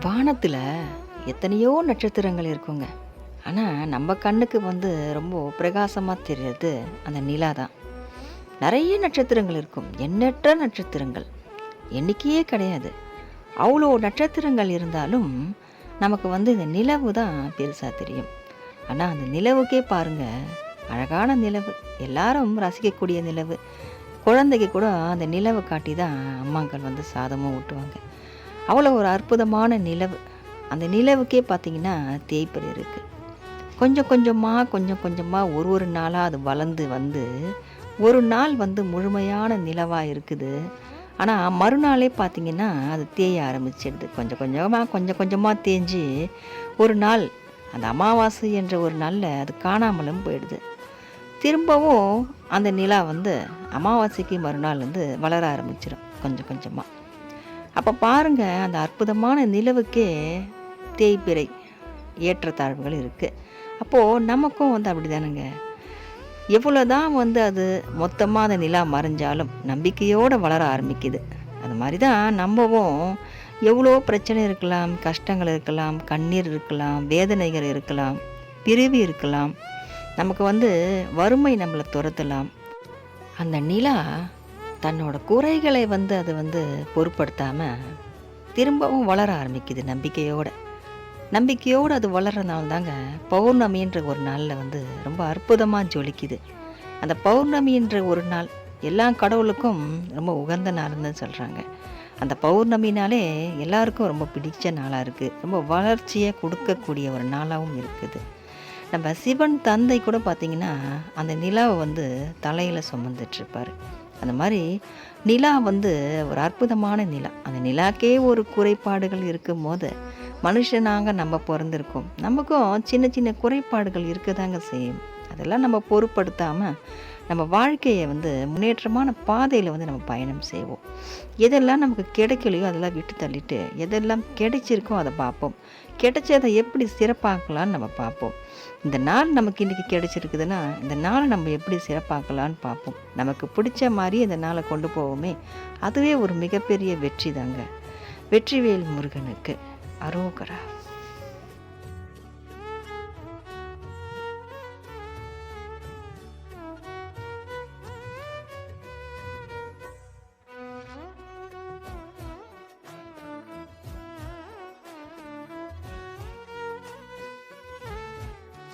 வானத்தில் எத்தனையோ நட்சத்திரங்கள் இருக்குங்க. ஆனால் நம்ம கண்ணுக்கு ரொம்ப பிரகாசமாக தெரியுறது அந்த நிலா தான். நிறைய நட்சத்திரங்கள் இருக்கும், எண்ணற்ற நட்சத்திரங்கள், எண்ணிக்கையே கிடையாது. அவ்வளோ நட்சத்திரங்கள் இருந்தாலும் நமக்கு இந்த நிலவு தான் பெருசாக தெரியும். ஆனால் அந்த நிலவுக்கே பாருங்கள், அழகான நிலவு, எல்லாரும் ரசிக்கக்கூடிய நிலவு. குழந்தைக்கு கூட அந்த நிலவை காட்டி தான் அம்மாக்கள் சாதமும் ஊட்டுவாங்க. அவ்வளோ ஒரு அற்புதமான நிலவு. அந்த நிலவுக்கே பார்த்திங்கன்னா தேய்பிறை இருக்குது. கொஞ்சம் கொஞ்சமாக ஒரு நாளாக அது வளர்ந்து ஒரு நாள் முழுமையான நிலவாக இருக்குது. ஆனால் மறுநாளே பார்த்திங்கன்னா அது தேய ஆரம்பிச்சிடுது. கொஞ்சம் கொஞ்சமாக தேஞ்சு ஒரு நாள் அந்த அமாவாசை என்ற ஒரு நாளில் அது காணாமலும் போயிடுது. திரும்பவும் அந்த நிலா அமாவாசைக்கு மறுநாள் வளர ஆரம்பிச்சிடும் கொஞ்சம் கொஞ்சமாக. அப்போ பாருங்கள், அந்த அற்புதமான நிலவுக்கே தேய்பிறை ஏற்றத்தாழ்வுகள் இருக்குது. அப்போது நமக்கும் அப்படி தானுங்க. எவ்வளோ தான் அது மொத்தமாக அந்த நிலா மறைஞ்சாலும் நம்பிக்கையோடு வளர ஆரம்பிக்குது. அது மாதிரி தான் நம்மவும் எவ்வளோ பிரச்சனை இருக்கலாம், கஷ்டங்கள் இருக்கலாம், கண்ணீர் இருக்கலாம், வேதனைகள் இருக்கலாம், பிரிவு இருக்கலாம், நமக்கு வறுமை நம்மளை துரத்தலாம். அந்த நிலா தன்னோட குறைகளை அது பொருட்படுத்தாமல் திரும்பவும் வளர ஆரம்பிக்குது நம்பிக்கையோடு அது வளர்றதுனால தாங்க பௌர்ணமின்ற ஒரு நாளில் ரொம்ப அற்புதமாக ஜொலிக்குது. அந்த பௌர்ணமின்ற ஒரு நாள் எல்லா கடவுளுக்கும் ரொம்ப உகந்த நாள்னு சொல்கிறாங்க. அந்த பௌர்ணமினாலே எல்லாருக்கும் ரொம்ப பிடிச்ச நாளாக இருக்குது. ரொம்ப வளர்ச்சியை கொடுக்கக்கூடிய ஒரு நாளாகவும் இருக்குது. நம்ம சிவன் தந்தை கூட பார்த்திங்கன்னா அந்த நிலாவை தலையில் சுமந்துட்டுருப்பார். அந்த மாதிரி நிலா ஒரு அற்புதமான நிலா. அந்த நிலாக்கே ஒரு குறைபாடுகள் இருக்கும் போது மனுஷனாக நம்ம பிறந்திருக்கோம். நமக்கும் சின்ன சின்ன குறைபாடுகள் இருக்க தாங்க செய்யும். அதெல்லாம் நம்ம பொருட்படுத்தாமல் நம்ம வாழ்க்கையை முன்னேற்றமான பாதையில் நம்ம பயணம் செய்வோம். எதெல்லாம் நமக்கு கிடைக்கலையோ அதெல்லாம் விட்டு தள்ளிட்டு எதெல்லாம் கிடைச்சிருக்கோ அதை பார்ப்போம். கிடைச்சதை எப்படி சிறப்பாக்கலான்னு நம்ம பார்ப்போம். இந்த நாள் நமக்கு இன்றைக்கி கிடைச்சிருக்குதுன்னா இந்த நாளை நம்ம எப்படி சிறப்பாக்கலான்னு பார்ப்போம். நமக்கு பிடிச்ச மாதிரி இந்த நாளை கொண்டு போவோமே, அதுவே ஒரு மிகப்பெரிய வெற்றி தாங்க. வெற்றிவேல் முருகனுக்கு அரோகரா.